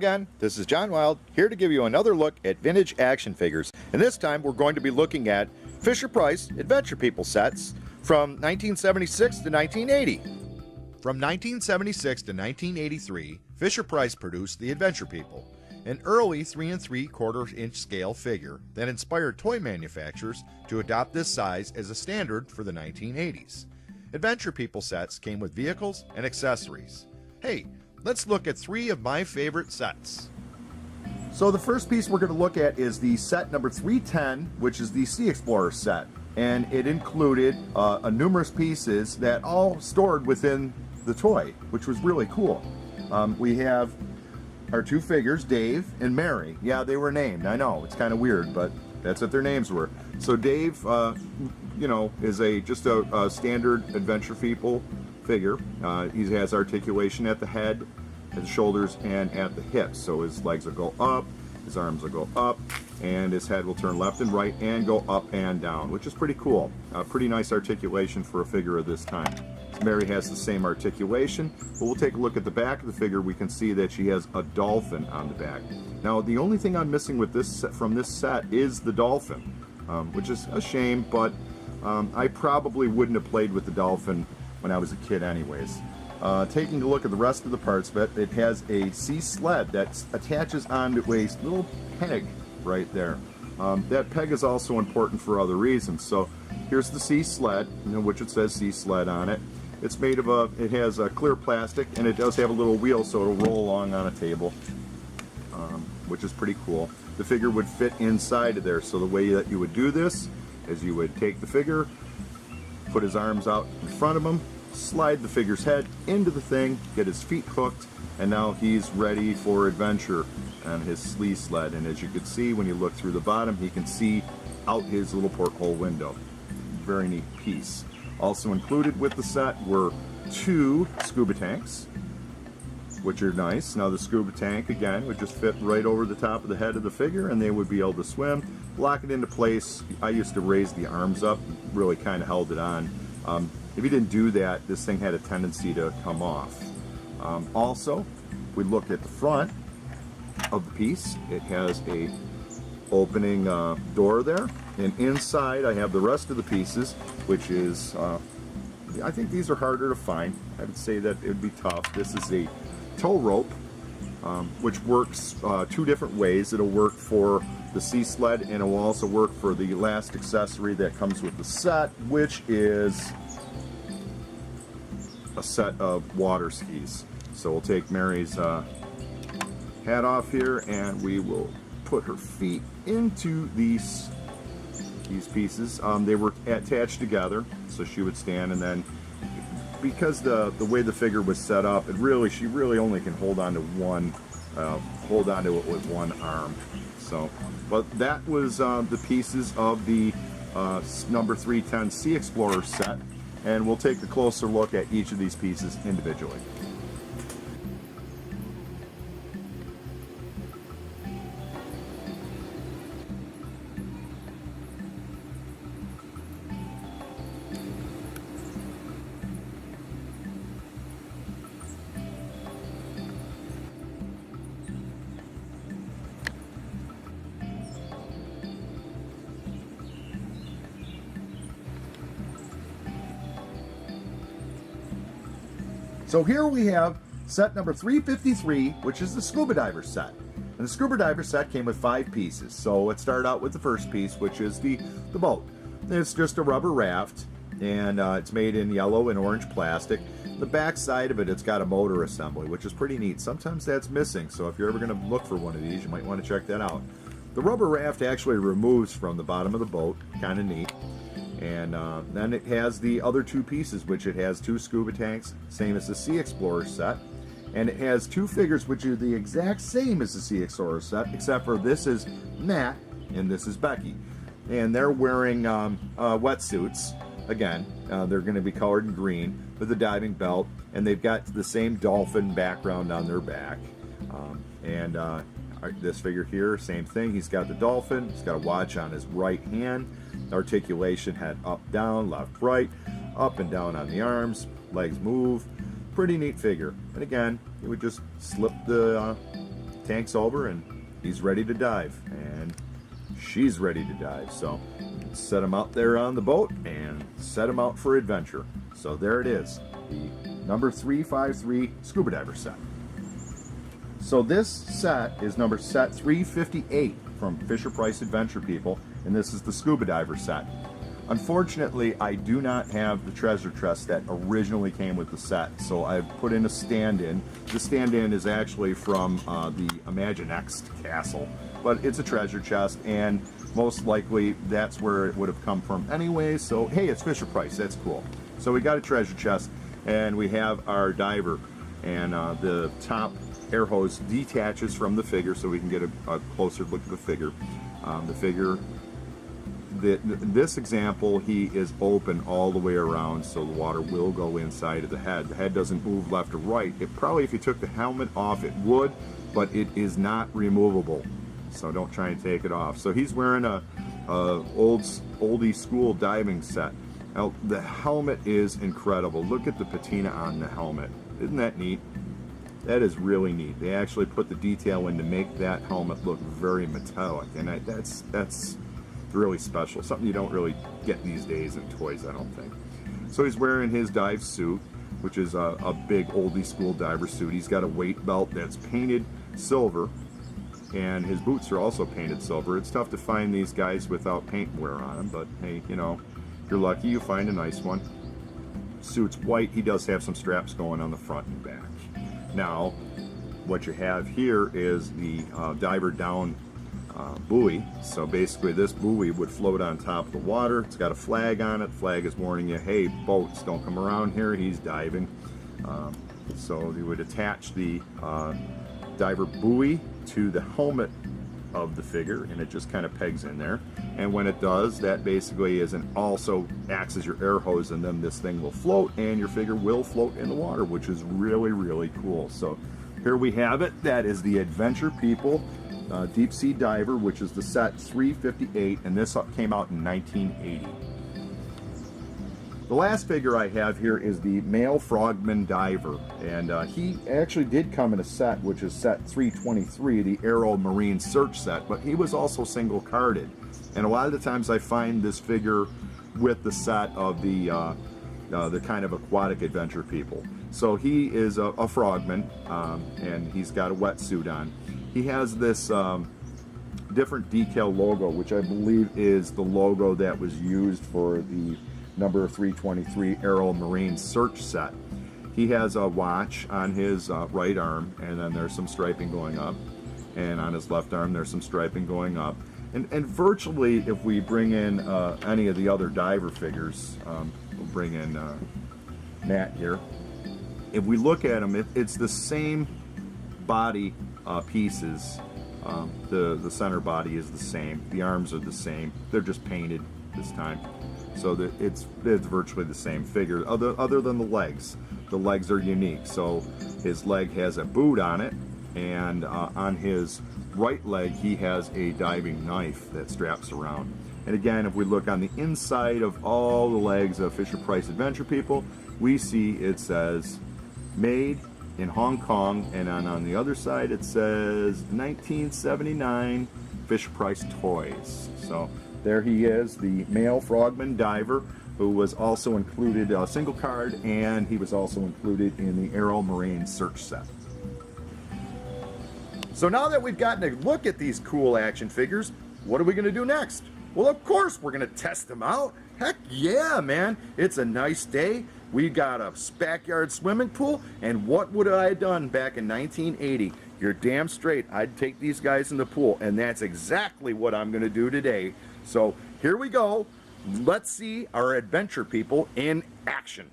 again, this is John Wild, here to give you another look at vintage action figures. And this time we're going to be looking at Fisher-Price Adventure People sets from 1976 to 1980. From 1976 to 1983, Fisher-Price produced the Adventure People, an early 3 3/4 inch scale figure that inspired toy manufacturers to adopt this size as a standard for the 1980s. Adventure People sets came with vehicles and accessories. Hey, let's look at 3 of my favorite sets. So the first piece we're going to look at is the set number 310, which is the Sea Explorer set. And it included numerous pieces that all stored within the toy, which was really cool. We have our 2 figures, Dave and Mary. Yeah, they were named. I know, it's kind of weird, but that's what their names were. So Dave, you know, is just a standard Adventure People figure. He has articulation at the head, at the shoulders, and at the hips. So his legs will go up, his arms will go up, and his head will turn left and right and go up and down, which is pretty cool. Pretty nice articulation for a figure of this time. Mary has the same articulation, but we'll take a look at the back of the figure. We can see that she has a dolphin on the back. Now, the only thing I'm missing with this set, from this set, is the dolphin, which is a shame, but I probably wouldn't have played with the dolphin when I was a kid anyways. Taking a look at the rest of the parts of it, it has a sea sled that attaches onto a little peg right there. That peg is also important for other reasons. So here's the sea sled, which it says sea sled on it. It's made of it has a clear plastic, and it does have a little wheel so it'll roll along on a table, which is pretty cool. The figure would fit inside of there, so the way that you would do this is you would take the figure, put his arms out in front of him, slide the figure's head into the thing, get his feet hooked, and now he's ready for adventure on his sea sled. And as you can see, when you look through the bottom, he can see out his little porthole window. Very neat piece. Also included with the set were 2 scuba tanks, which are nice. Now the scuba tank, again, would just fit right over the top of the head of the figure, and they would be able to swim, lock it into place. I used to raise the arms up, really kind of held it on. If you didn't do that, this thing had a tendency to come off. Also, if we look at the front of the piece, it has a opening door there, and inside I have the rest of the pieces, which is I think these are harder to find. I would say that it would be tough. This is a tow rope, which works 2 different ways. It'll work for the sea sled, and it will also work for the last accessory that comes with the set, which is a set of water skis. So we'll take Mary's hat off here, and we will put her feet into these pieces. They were attached together, so she would stand, and then because the way the figure was set up, she really only can hold on to it with one arm. So, but that was the pieces of the number 310 Sea Explorer set, and we'll take a closer look at each of these pieces individually. So here we have set number 353, which is the Scuba Diver set. And the Scuba Diver set came with 5 pieces. So let's start out with the first piece, which is the boat. It's just a rubber raft, and it's made in yellow and orange plastic. The back side of it, it's got a motor assembly, which is pretty neat. Sometimes that's missing, so if you're ever going to look for one of these, you might want to check that out. The rubber raft actually removes from the bottom of the boat, kind of neat. And then it has the other 2 pieces, which it has 2 scuba tanks, same as the Sea Explorer set. And it has 2 figures, which are the exact same as the Sea Explorer set, except for this is Matt and this is Becky. And they're wearing wetsuits. Again, they're going to be colored in green with a diving belt, and they've got the same dolphin background on their back. This figure here, same thing. He's got the dolphin. He's got a watch on his right hand. Articulation, head up, down, left, right, up and down on the arms. Legs move. Pretty neat figure. And again, you would just slip the tank's over and he's ready to dive, and she's ready to dive. So set them out there on the boat and set them out for adventure. So there it is, the number 353 scuba diver set. So this set is number set 358 from Fisher-Price Adventure People, and this is the scuba diver set. Unfortunately, I do not have the treasure chest that originally came with the set, so I've put in a stand-in. The stand-in is actually from the Imaginext castle, but it's a treasure chest, and most likely that's where it would have come from anyway. So hey, it's Fisher-Price, that's cool. So we got a treasure chest, and we have our diver, and the top air hose detaches from the figure, so we can get a closer look at the figure. This example, he is open all the way around, so the water will go inside of the head. The head doesn't move left or right. It probably, if you took the helmet off, it would, but it is not removable, so don't try and take it off. So he's wearing a oldie school diving set. Now, the helmet is incredible. Look at the patina on the helmet. Isn't that neat? That is really neat. They actually put the detail in to make that helmet look very metallic, and that's really special. Something you don't really get these days in toys, I don't think. So he's wearing his dive suit, which is a big oldie school diver suit. He's got a weight belt that's painted silver, and his boots are also painted silver. It's tough to find these guys without paint wear on them, but hey, you know, if you're lucky, you find a nice one. Suit's white. He does have some straps going on the front and back. Now, what you have here is the diver down buoy. So basically this buoy would float on top of the water. It's got a flag on it. Flag is warning you, hey, boats, don't come around here, he's diving. So you would attach the diver buoy to the helmet of the figure, and it just kind of pegs in there. And when it does, that basically also acts as your air hose, and then this thing will float, and your figure will float in the water, which is really, really cool. So here we have it. That is the Adventure People Deep Sea Diver, which is the set 358, and this came out in 1980. The last figure I have here is the Male Frogman Diver, and he actually did come in a set, which is set 323, the Aero Marine Search set, but he was also single carded. And a lot of the times I find this figure with the set of the kind of aquatic adventure people. So he is a frogman, and he's got a wetsuit on. He has this different decal logo, which I believe is the logo that was used for the number 323 Aero Marine Search set. He has a watch on his right arm, and then there's some striping going up, and on his left arm there's some striping going up. And virtually, if we bring in any of the other diver figures, we'll bring in Matt here. If we look at him, it's the same body pieces. The center body is the same. The arms are the same. They're just painted this time. So that it's virtually the same figure, other than the legs. The legs are unique. So his leg has a boot on it, and on his right leg he has a diving knife that straps around. And again, if we look on the inside of all the legs of Fisher-Price Adventure People, we see it says made in Hong Kong, and on the other side it says 1979 Fisher-Price Toys. So there he is, the Male Frogman Diver, who was also included a single card, and he was also included in the Aero Marine Search set. So now that we've gotten a look at these cool action figures, what are we going to do next? Well, of course we're going to test them out. Heck yeah, man. It's a nice day. We got a backyard swimming pool, and what would I have done back in 1980? You're damn straight. I'd take these guys in the pool, and that's exactly what I'm going to do today. So here we go. Let's see our Adventure People in action.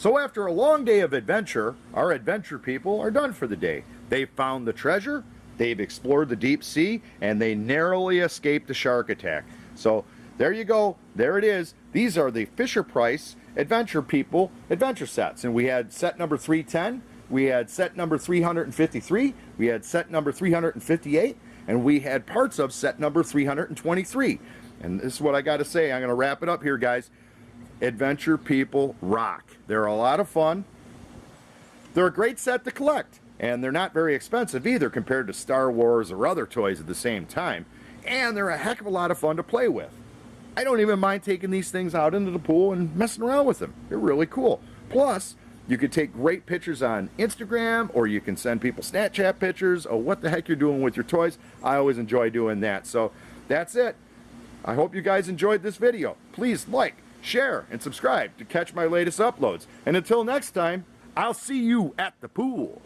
So after a long day of adventure, our adventure people are done for the day. They've found the treasure, they've explored the deep sea, and they narrowly escaped the shark attack. So there you go, there it is. These are the Fisher-Price Adventure People adventure sets. And we had set number 310, we had set number 353, we had set number 358, and we had parts of set number 323. And this is what I got to say. I'm going to wrap it up here, guys. Adventure People rock. They're a lot of fun. They're a great set to collect, and they're not very expensive either compared to Star Wars or other toys at the same time. And they're a heck of a lot of fun to play with. I don't even mind taking these things out into the pool and messing around with them. They're really cool. Plus, you could take great pictures on Instagram, or you can send people Snapchat pictures of what the heck you're doing with your toys. I always enjoy doing that. So that's it. I hope you guys enjoyed this video. Please like, share, and subscribe to catch my latest uploads. And until next time, I'll see you at the pool.